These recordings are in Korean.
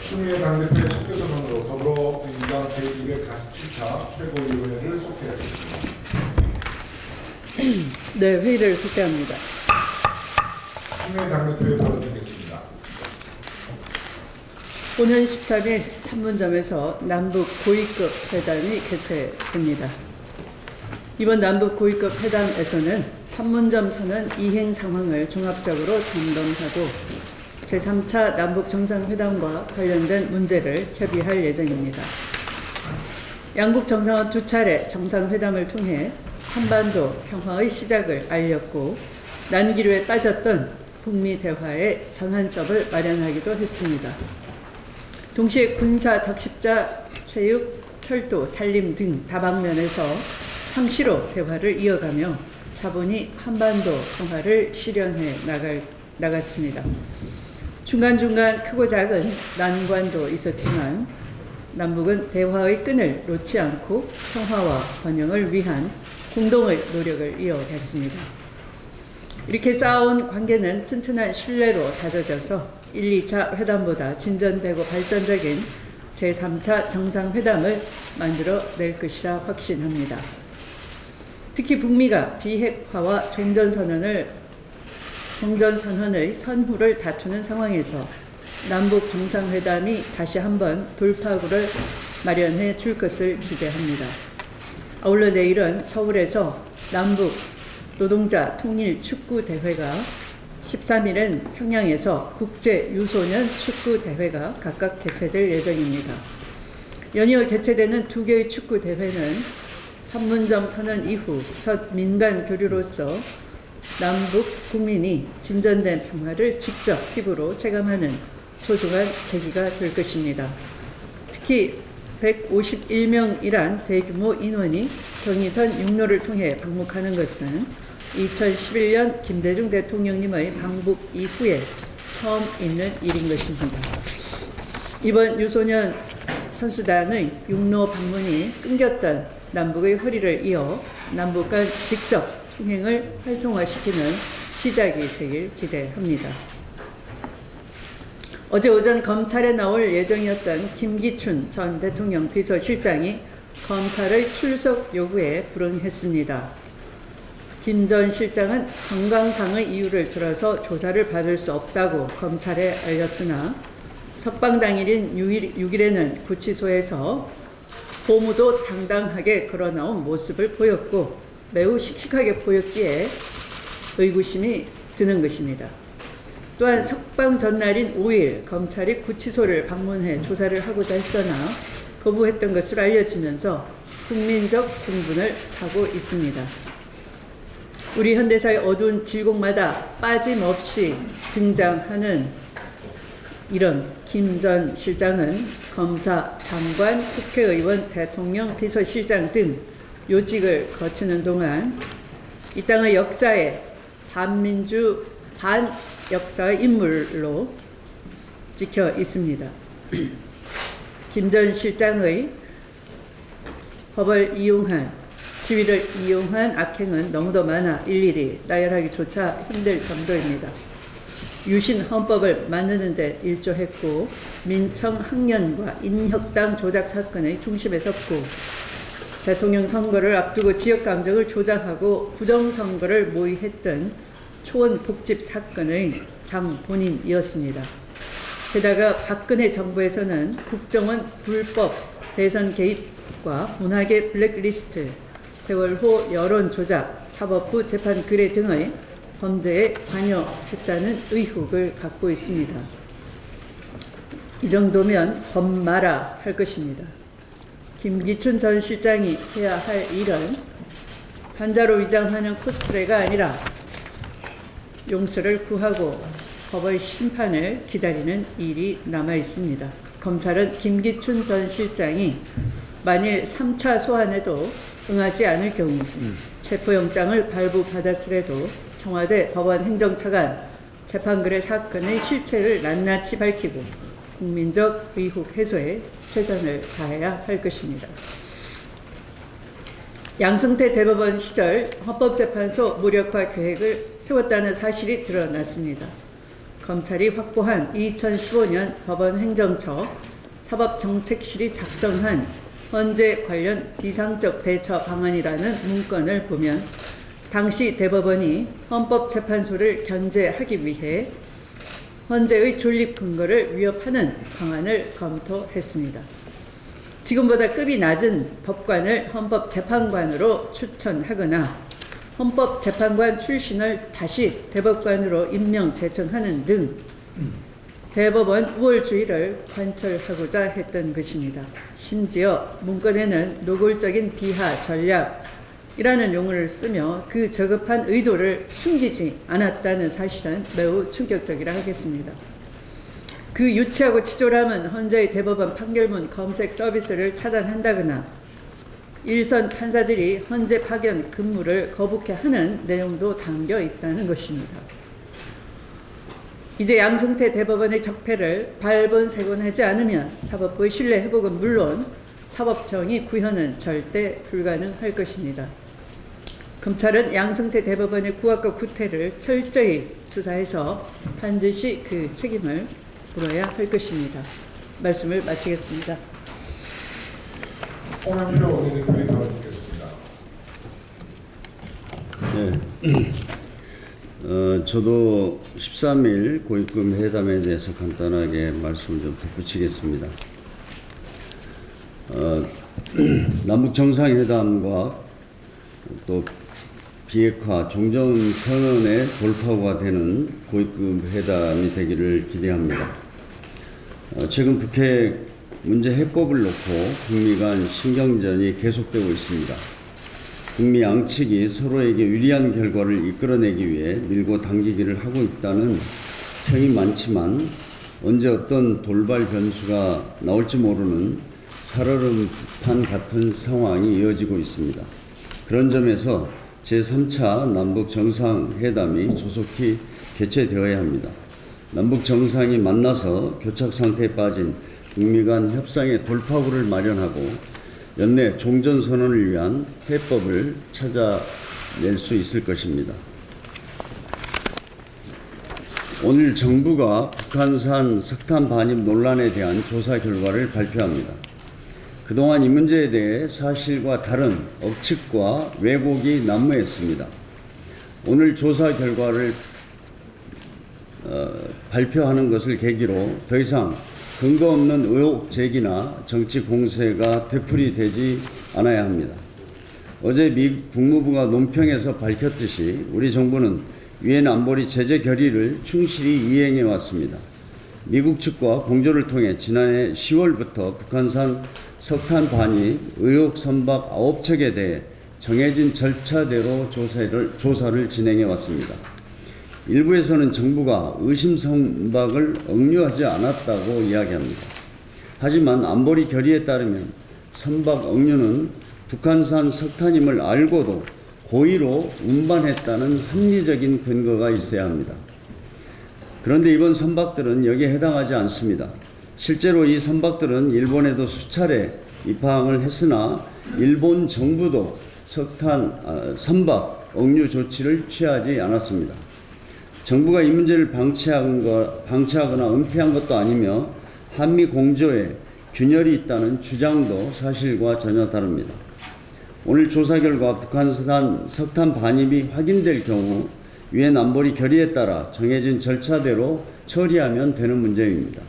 추미애 당대표의 속교선언으로 더불어민주당 제247차 최고위원회를 속개하겠습니다. 네, 회의를 속개합니다. 추미애 당대표의 발언 듣겠습니다. 오는 13일 판문점에서 남북 고위급 회담이 개최됩니다. 이번 남북 고위급 회담에서는 판문점 선언 이행 상황을 종합적으로 점검하고 제3차 남북 정상회담과 관련된 문제를 협의할 예정입니다. 양국 정상은 두 차례 정상회담을 통해 한반도 평화의 시작을 알렸고 난기류에 빠졌던 북미 대화의 전환점을 마련하기도 했습니다. 동시에 군사 적십자, 체육, 철도, 산림 등 다방면에서 상시로 대화를 이어가며 차분히 한반도 평화를 실현해 나갔습니다. 중간중간 크고 작은 난관도 있었지만 남북은 대화의 끈을 놓지 않고 평화와 번영을 위한 공동의 노력을 이어갔습니다. 이렇게 쌓아온 관계는 튼튼한 신뢰로 다져져서 1, 2차 회담보다 진전되고 발전적인 제3차 정상회담을 만들어낼 것이라 확신합니다. 특히 북미가 비핵화와 종전선언의 선후를 다투는 상황에서 남북 정상회담이 다시 한번 돌파구를 마련해 줄 것을 기대합니다. 아울러 내일은 서울에서 남북 노동자 통일 축구 대회가, 13일은 평양에서 국제 유소년 축구 대회가 각각 개최될 예정입니다. 연이어 개최되는 두 개의 축구 대회는 판문점 선언 이후 첫 민간 교류로서 남북 국민이 진전된 평화를 직접 피부로 체감하는 소중한 계기가 될 것입니다. 특히 151명이란 대규모 인원이 경의선 육로를 통해 방문하는 것은 2011년 김대중 대통령님의 방북 이후에 처음 있는 일인 것입니다. 이번 유소년 선수단의 육로 방문이 끊겼던 남북의 허리를 이어 남북 간 직접 통행을 활성화시키는 시작이 되길 기대합니다. 어제 오전 검찰에 나올 예정이었던 김기춘 전 대통령 비서실장이 검찰의 출석 요구에 불응했습니다. 김 전 실장은 건강상의 이유를 들어서 조사를 받을 수 없다고 검찰에 알렸으나 석방 당일인 6일에는 구치소에서 고무도 당당하게 걸어나온 모습을 보였고 매우 씩씩하게 보였기에 의구심이 드는 것입니다. 또한 석방 전날인 5일 검찰이 구치소를 방문해 조사를 하고자 했으나 거부했던 것으로 알려지면서 국민적 분분을 사고 있습니다. 우리 현대사의 어두운 질곡마다 빠짐없이 등장하는 이런 김 전 실장은 검사, 장관, 국회의원, 대통령, 비서실장 등 요직을 거치는 동안 이 땅의 역사에 반민주, 반역사의 인물로 찍혀 있습니다. 김 전 실장의 법을 이용한, 지위를 이용한 악행은 너무도 많아 일일이 나열하기조차 힘들 정도입니다. 유신 헌법을 만드는 데 일조했고 민청 학년과 인혁당 조작 사건의 중심에 섰고 대통령 선거를 앞두고 지역 감정을 조작하고 부정선거를 모의했던 초원 복집 사건의 장본인이었습니다. 게다가 박근혜 정부에서는 국정원 불법 대선 개입과 문화계 블랙리스트, 세월호 여론 조작, 사법부 재판 의뢰 등의 범죄에 관여했다는 의혹을 갖고 있습니다. 이 정도면 범마라 할 것입니다. 김기춘 전 실장이 해야 할 일은 반자로 위장하는 코스프레가 아니라 용서를 구하고 법의 심판을 기다리는 일이 남아 있습니다. 검찰은 김기춘 전 실장이 만일 3차 소환에도 응하지 않을 경우 체포영장을 발부받았으래도 청와대 법원 행정차관 재판거래 사건의 실체를 낱낱이 밝히고 국민적 의혹 해소에 최선을 다해야 할 것입니다. 양승태 대법원 시절 헌법재판소 무력화 계획을 세웠다는 사실이 드러났습니다. 검찰이 확보한 2015년 법원 행정처 사법정책실이 작성한 헌재 관련 비상적 대처 방안이라는 문건을 보면 당시 대법원이 헌법재판소를 견제하기 위해 헌재의 존립 근거를 위협하는 방안을 검토했습니다. 지금보다 급이 낮은 법관을 헌법재판관으로 추천하거나 헌법재판관 출신을 다시 대법관으로 임명 제청하는 등 대법원 우월주의를 관철하고자 했던 것입니다. 심지어 문건에는 노골적인 비하 전략이라는 용어를 쓰며 그 저급한 의도를 숨기지 않았다는 사실은 매우 충격적이라 하겠습니다. 그 유치하고 치졸함은 헌재의 대법원 판결문 검색 서비스를 차단한다거나 일선 판사들이 헌재 파견 근무를 거부케 하는 내용도 담겨 있다는 것입니다. 이제 양승태 대법원의 적폐를 발본색원하지 않으면 사법부의 신뢰 회복은 물론 사법정의 구현은 절대 불가능할 것입니다. 검찰은 양승태 대법원의 구악과 구태를 철저히 수사해서 반드시 그 책임을 물어야 할 것입니다. 말씀을 마치겠습니다. 홍영표 원내대표의 답을 듣겠습니다. 네. 저도 13일 고위급 회담에 대해서 간단하게 말씀을 좀 덧붙이겠습니다. 남북 정상회담과 또 비핵화 종전선언의 돌파구가 되는 고위급 회담이 되기를 기대합니다. 최근 북핵 문제 해법을 놓고 북미 간 신경전이 계속되고 있습니다. 북미 양측이 서로에게 유리한 결과를 이끌어내기 위해 밀고 당기기를 하고 있다는 평이 많지만 언제 어떤 돌발 변수가 나올지 모르는 살얼음판 같은 상황이 이어지고 있습니다. 그런 점에서 제3차 남북 정상회담이 조속히 개최되어야 합니다. 남북 정상이 만나서 교착 상태에 빠진 북미 간 협상의 돌파구를 마련하고 연내 종전선언을 위한 해법을 찾아낼 수 있을 것입니다. 오늘 정부가 북한산 석탄 반입 논란에 대한 조사 결과를 발표합니다. 그동안 이 문제에 대해 사실과 다른 억측과 왜곡이 난무했습니다. 오늘 조사 결과를 발표하는 것을 계기로 더 이상 근거 없는 의혹 제기나 정치 공세가 되풀이되지 않아야 합니다. 어제 미 국무부가 논평에서 밝혔듯이 우리 정부는 유엔 안보리 제재 결의를 충실히 이행해 왔습니다. 미국 측과 공조를 통해 지난해 10월부터 북한산 석탄 반입 의혹 선박 9척에 대해 정해진 절차대로 조사를 진행해 왔습니다. 일부에서는 정부가 의심 선박을 억류하지 않았다고 이야기합니다. 하지만 안보리 결의에 따르면 선박 억류는 북한산 석탄임을 알고도 고의로 운반했다는 합리적인 근거가 있어야 합니다. 그런데 이번 선박들은 여기에 해당하지 않습니다. 실제로 이 선박들은 일본에도 수차례 입항을 했으나 일본 정부도 선박 억류 조치를 취하지 않았습니다. 정부가 이 문제를 방치하거나 은폐한 것도 아니며 한미 공조에 균열이 있다는 주장도 사실과 전혀 다릅니다. 오늘 조사 결과 북한산 석탄 반입이 확인될 경우 유엔 안보리 결의에 따라 정해진 절차대로 처리하면 되는 문제입니다.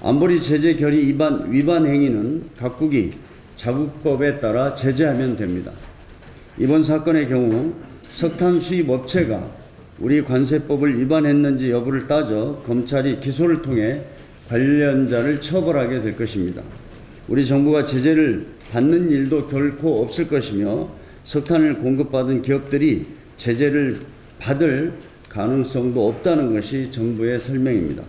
안보리 제재 결의 위반 행위는 각국이 자국법에 따라 제재하면 됩니다. 이번 사건의 경우 석탄 수입 업체가 우리 관세법을 위반했는지 여부를 따져 검찰이 기소를 통해 관련자를 처벌하게 될 것입니다. 우리 정부가 제재를 받는 일도 결코 없을 것이며 석탄을 공급받은 기업들이 제재를 받을 가능성도 없다는 것이 정부의 설명입니다.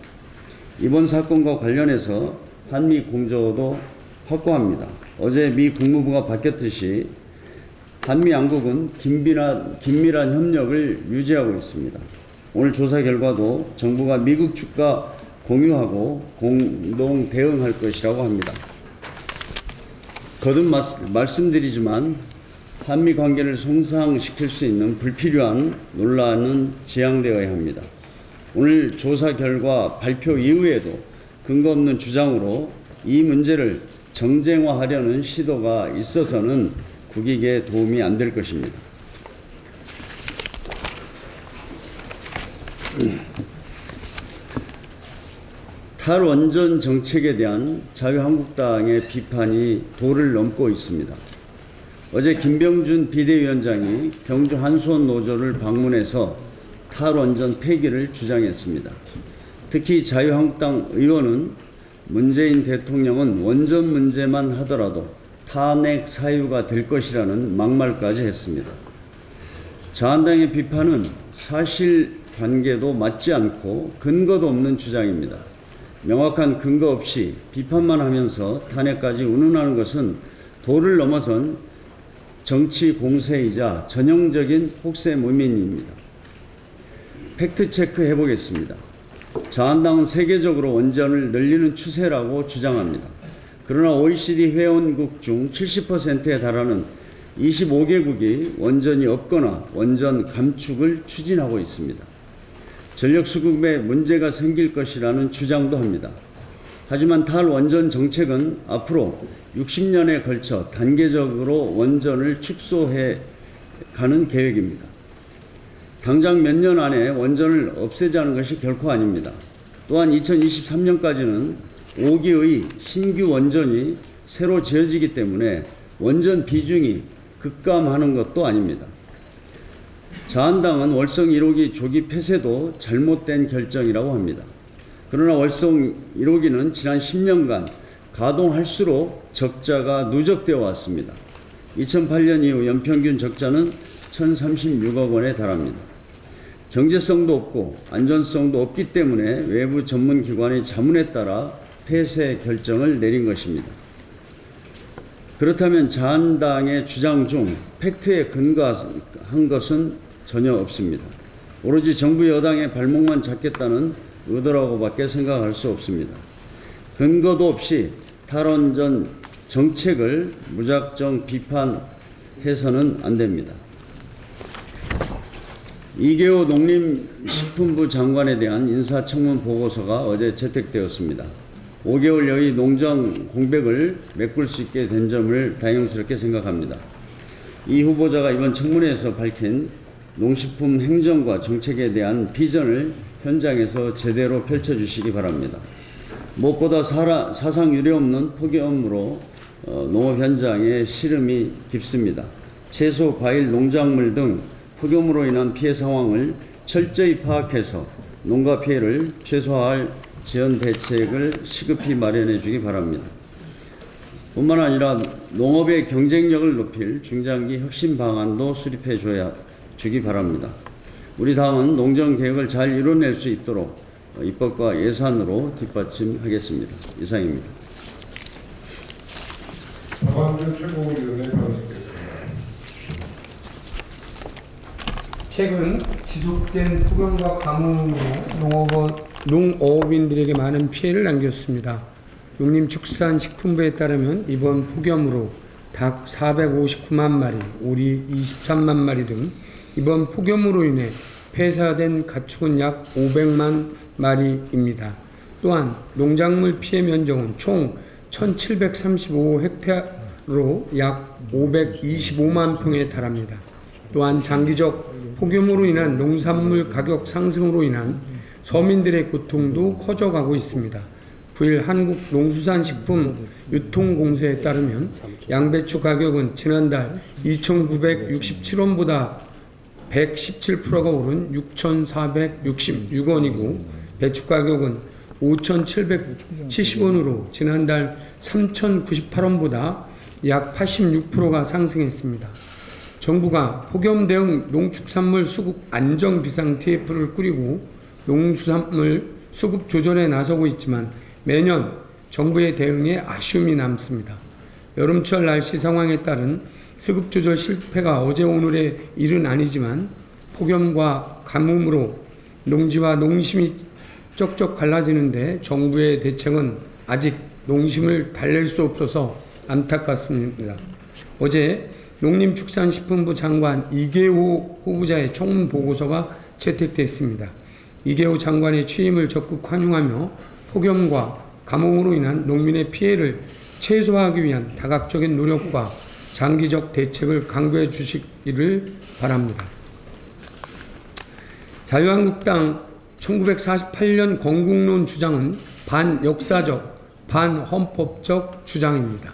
이번 사건과 관련해서 한미 공조도 확고합니다. 어제 미 국무부가 밝혔듯이 한미 양국은 긴밀한 협력을 유지하고 있습니다. 오늘 조사 결과도 정부가 미국 측과 공유하고 공동 대응할 것이라고 합니다. 거듭 말씀드리지만 한미 관계를 손상시킬 수 있는 불필요한 논란은 지양되어야 합니다. 오늘 조사 결과 발표 이후에도 근거 없는 주장으로 이 문제를 정쟁화하려는 시도가 있어서는 국익에 도움이 안 될 것입니다. 탈원전 정책에 대한 자유한국당의 비판이 도를 넘고 있습니다. 어제 김병준 비대위원장이 경주 한수원 노조를 방문해서 탈원전 폐기를 주장했습니다. 특히 자유한국당 의원은 문재인 대통령은 원전 문제만 하더라도 탄핵 사유가 될 것이라는 막말까지 했습니다. 자한당의 비판은 사실관계도 맞지 않고 근거도 없는 주장입니다. 명확한 근거 없이 비판만 하면서 탄핵까지 운운하는 것은 도를 넘어선 정치 공세이자 전형적인 혹세무민입니다. 팩트체크 해보겠습니다. 자한당은 세계적으로 원전을 늘리는 추세라고 주장합니다. 그러나 OECD 회원국 중 70%에 달하는 25개국이 원전이 없거나 원전 감축을 추진하고 있습니다. 전력 수급에 문제가 생길 것이라는 주장도 합니다. 하지만 탈원전 정책은 앞으로 60년에 걸쳐 단계적으로 원전을 축소해 가는 계획입니다. 당장 몇 년 안에 원전을 없애자는 것이 결코 아닙니다. 또한 2023년까지는 5기의 신규 원전이 새로 지어지기 때문에 원전 비중이 급감하는 것도 아닙니다. 자한당은 월성 1호기 조기 폐쇄도 잘못된 결정이라고 합니다. 그러나 월성 1호기는 지난 10년간 가동할수록 적자가 누적되어 왔습니다. 2008년 이후 연평균 적자는 1,036억 원에 달합니다. 경제성도 없고 안전성도 없기 때문에 외부 전문기관의 자문에 따라 폐쇄 결정을 내린 것입니다. 그렇다면 자한당의 주장 중 팩트에 근거한 것은 전혀 없습니다. 오로지 정부 여당의 발목만 잡겠다는 의도라고밖에 생각할 수 없습니다. 근거도 없이 탈원전 정책을 무작정 비판해서는 안 됩니다. 이계호 농림식품부 장관에 대한 인사청문 보고서가 어제 채택되었습니다. 5개월여의 농정 공백을 메꿀 수 있게 된 점을 다행스럽게 생각합니다. 이 후보자가 이번 청문회에서 밝힌 농식품 행정과 정책에 대한 비전을 현장에서 제대로 펼쳐주시기 바랍니다. 무엇보다 사상 유례없는 폭염으로 농업 현장의 시름이 깊습니다. 채소, 과일, 농작물 등 폭염으로 인한 피해 상황을 철저히 파악해서 농가 피해를 최소화할 지연 대책을 시급히 마련해 주기 바랍니다. 뿐만 아니라 농업의 경쟁력을 높일 중장기 혁신 방안도 수립해 주기 바랍니다. 우리 당은 농정개혁을 잘 이뤄낼 수 있도록 입법과 예산으로 뒷받침하겠습니다. 이상입니다. 박완준 최고위원의 발언 듣겠습니다. 최근 지속된 폭염과 가뭄으로 농어업인들에게 많은 피해를 안겼습니다. 농림축산식품부에 따르면 이번 폭염으로 닭 459만 마리, 오리 23만 마리 등 이번 폭염으로 인해 폐사된 가축은 약 500만 마리입니다. 또한 농작물 피해 면적은 총 1735헥타르로 약 525만 평에 달합니다. 또한 장기적 폭염으로 인한 농산물 가격 상승으로 인한 서민들의 고통도 커져가고 있습니다. 9일 한국농수산식품유통공사에 따르면 양배추 가격은 지난달 2,967원보다 117%가 오른 6,466원이고 배추 가격은 5,770원으로 지난달 3,098원보다 약 86%가 상승했습니다. 정부가 폭염 대응 농축산물 수급 안정 비상 TF를 꾸리고 농수산물 수급 조절에 나서고 있지만 매년 정부의 대응에 아쉬움이 남습니다. 여름철 날씨 상황에 따른 수급 조절 실패가 어제 오늘의 일은 아니지만 폭염과 가뭄으로 농지와 농심이 쩍쩍 갈라지는데 정부의 대책은 아직 농심을 달랠 수 없어서 안타깝습니다. 어제 농림축산식품부 장관 이계호 후보자의 청문 보고서가 채택됐습니다. 이계호 장관의 취임을 적극 환영하며 폭염과 가뭄으로 인한 농민의 피해를 최소화하기 위한 다각적인 노력과 장기적 대책을 강구해 주시기를 바랍니다. 자유한국당 1948년 건국론 주장은 반역사적, 반헌법적 주장입니다.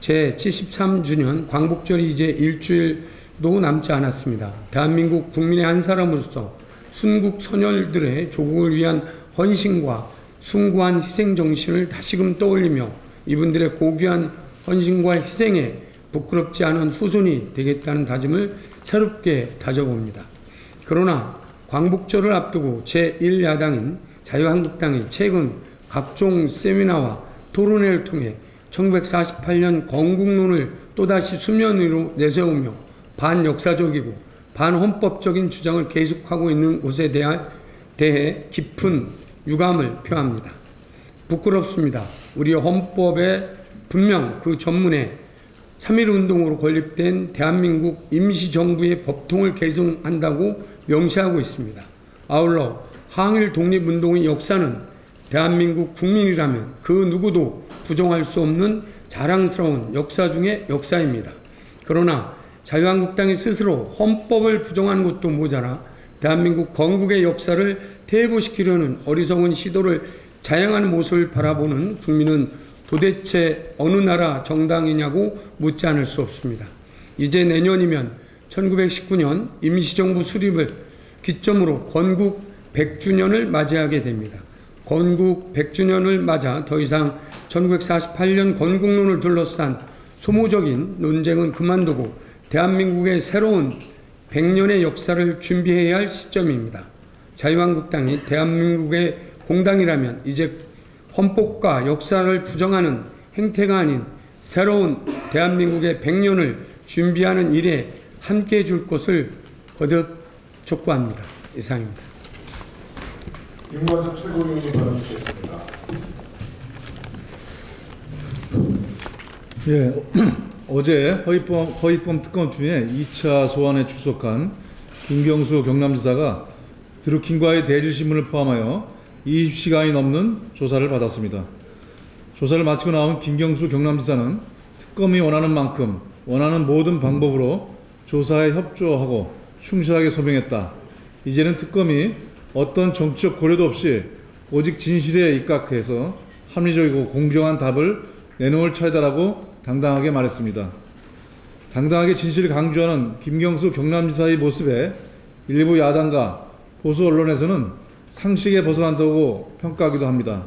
제73주년 광복절이 이제 일주일도 남지 않았습니다. 대한민국 국민의 한 사람으로서 순국 선열들의 조국을 위한 헌신과 숭고한 희생정신을 다시금 떠올리며 이분들의 고귀한 헌신과 희생에 부끄럽지 않은 후손이 되겠다는 다짐을 새롭게 다져봅니다. 그러나 광복절을 앞두고 제1야당인 자유한국당이 최근 각종 세미나와 토론회를 통해 1948년 건국론을 또다시 수면 위로 내세우며 반역사적이고 반헌법적인 주장을 계속하고 있는 것에 대해 깊은 유감을 표합니다. 부끄럽습니다. 우리 헌법에 분명 그 전문에 3.1운동으로 건립된 대한민국 임시정부의 법통을 계승한다고 명시하고 있습니다. 아울러 항일 독립운동의 역사는 대한민국 국민이라면 그 누구도 부정할 수 없는 자랑스러운 역사 중의 역사입니다. 그러나 자유한국당이 스스로 헌법을 부정하는 것도 모자라 대한민국 건국의 역사를 퇴보시키려는 어리석은 시도를 자행하는 모습을 바라보는 국민은 도대체 어느 나라 정당이냐고 묻지 않을 수 없습니다. 이제 내년이면 1919년 임시정부 수립을 기점으로 건국 100주년을 맞이하게 됩니다. 건국 100주년을 맞아 더 이상 1948년 건국론을 둘러싼 소모적인 논쟁은 그만두고 대한민국의 새로운 100년의 역사를 준비해야 할 시점입니다. 자유한국당이 대한민국의 공당이라면 이제 헌법과 역사를 부정하는 행태가 아닌 새로운 대한민국의 100년을 준비하는 일에 함께해 줄 것을 거듭 촉구합니다. 이상입니다. 김관석 최고위원님 발언주시겠습니다. 예, 어제 허위범 특검팀의 2차 소환에 출석한 김경수 경남지사가 드루킹과의 대질신문을 포함하여 20시간이 넘는 조사를 받았습니다. 조사를 마치고 나온 김경수 경남지사는 특검이 원하는 만큼 원하는 모든 방법으로 조사에 협조하고 충실하게 소명했다. 이제는 특검이 어떤 정치적 고려도 없이 오직 진실에 입각해서 합리적이고 공정한 답을 내놓을 차례다라고 당당하게 말했습니다. 당당하게 진실을 강조하는 김경수 경남지사의 모습에 일부 야당과 보수 언론에서는 상식에 벗어난다고 평가하기도 합니다.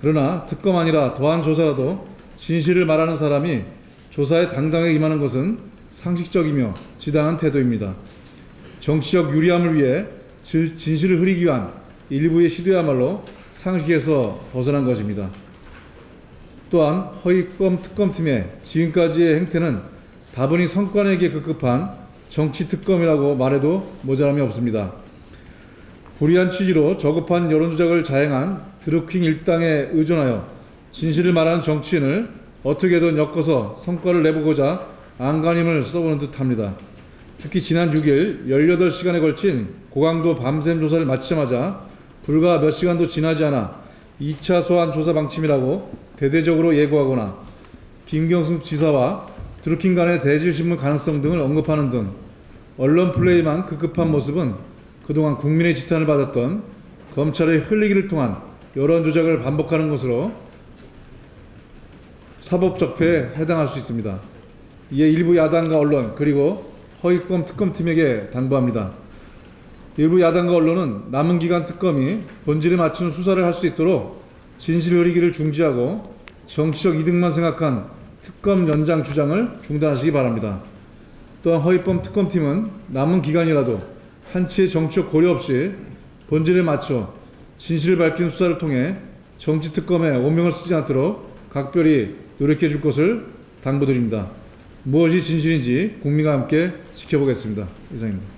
그러나 특검 아니라 더한 조사라도 진실을 말하는 사람이 조사에 당당하게 임하는 것은 상식적이며 지당한 태도입니다. 정치적 유리함을 위해 진실을 흐리기 위한 일부의 시도야말로 상식에서 벗어난 것입니다. 또한 허위범 특검팀의 지금까지의 행태는 다분히 성과내기에 급급한 정치특검이라고 말해도 모자람이 없습니다. 불의한 취지로 저급한 여론조작을 자행한 드루킹 일당에 의존하여 진실을 말하는 정치인을 어떻게든 엮어서 성과를 내보고자 안간힘을 써보는 듯합니다. 특히 지난 6일 18시간에 걸친 고강도 밤샘 조사를 마치자마자 불과 몇 시간도 지나지 않아 2차 소환 조사 방침이라고 대대적으로 예고하거나 김경수 지사와 드루킹 간의 대질신문 가능성 등을 언급하는 등 언론 플레이만 급급한 모습은 그동안 국민의 지탄을 받았던 검찰의 흘리기를 통한 여론조작을 반복하는 것으로 사법적폐에 해당할 수 있습니다. 이에 일부 야당과 언론 그리고 허위범 특검팀에게 당부합니다. 일부 야당과 언론은 남은 기간 특검이 본질에 맞춘 수사를 할 수 있도록 진실 흐리기를 중지하고 정치적 이득만 생각한 특검 연장 주장을 중단하시기 바랍니다. 또한 허위범 특검팀은 남은 기간이라도 한치의 정치적 고려 없이 본질에 맞춰 진실을 밝힌 수사를 통해 정치특검에 오명을 쓰지 않도록 각별히 노력해 줄 것을 당부드립니다. 무엇이 진실인지 국민과 함께 지켜보겠습니다. 이상입니다.